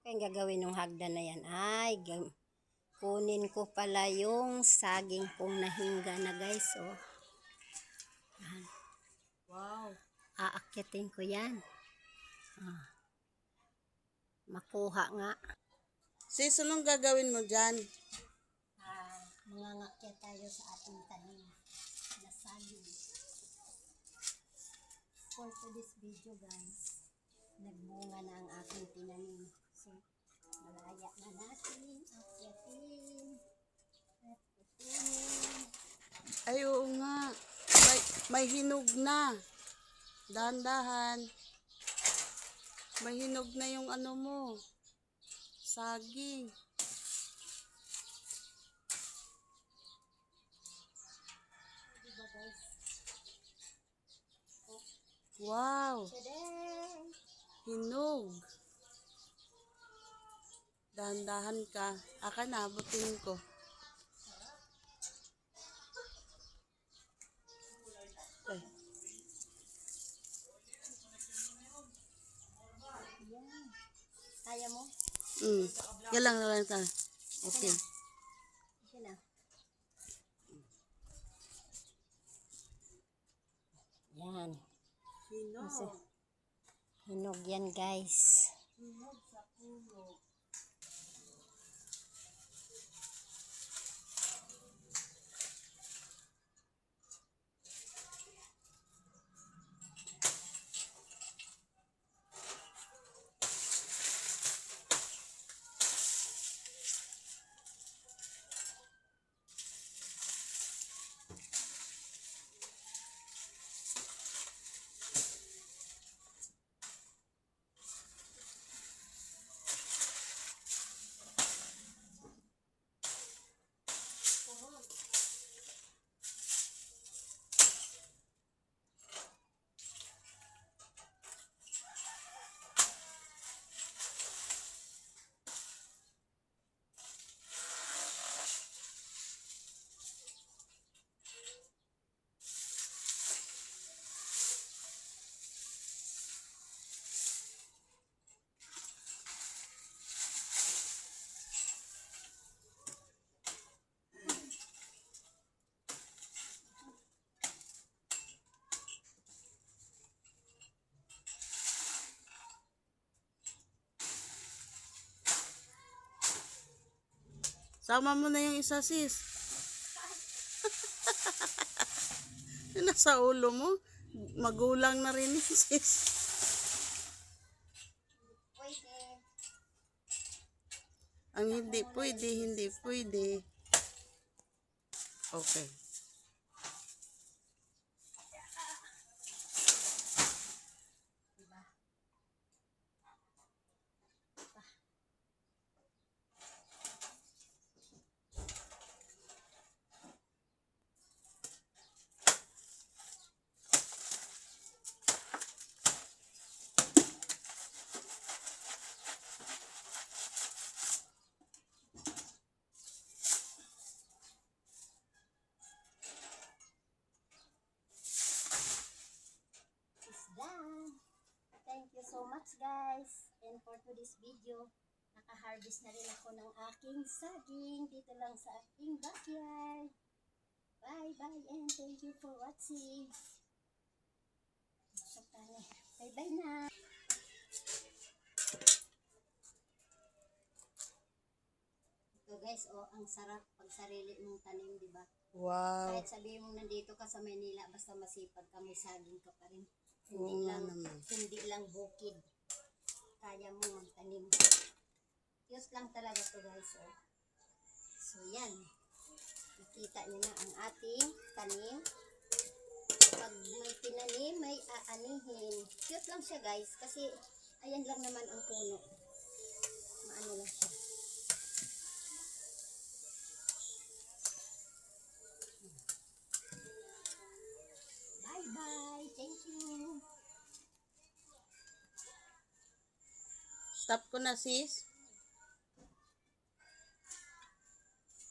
Kaya gagawin ng hagdan na yan ay kunin ko pala yung saging pong nahingga na guys. Oh. Yan. Wow. Aakyatin ko yan. Ah. Makuha nga. Sis, anong gagawin mo dyan? Mangangakyat tayo sa ating tanim na saging. For today's video guys, nagbunga na ang aking tinanim. So, malaya na natin akyatin at pupunin. Ay, oo nga. May hinog na. Dahan-dahan. May hinog na yung ano mo. Saging. Diba guys? Wow. Today! Hinog. Dahan-dahan ka. Aka na, butin ko. Ay. Yan. Kaya mo? Yan lang ka. Okay. Okay na. Yan. Hinog. Hinog yan guys. Hinog sa puno. Sama mo na yung isa, sis. Yung nasa ulo mo. Magulang na rin, sis. Pwede. Ang hindi pwede. Okay. Done. Thank you so much guys. And for today's video, naka-harvest na rin ako ng aking saging dito lang sa aking backyard. Bye and thank you for watching. Bye na. Ito guys, oh, ang sarap pag sarili mong tanim, di ba? Wow. Kahit sabihin mo nandito ka sa Maynila, basta masipag ka, may saging ka pa rin. Oo nga naman. Hindi lang bukid. Kaya mo magtanim. Cute lang talaga to guys. Oh. So yan. Nakita nyo na ang ating tanim. Pag may tinanim, may aanihin. Cute lang siya guys. Kasi ayan lang naman ang puno. Maano lang siya. Bye. Thank you. Stop ko na, sis.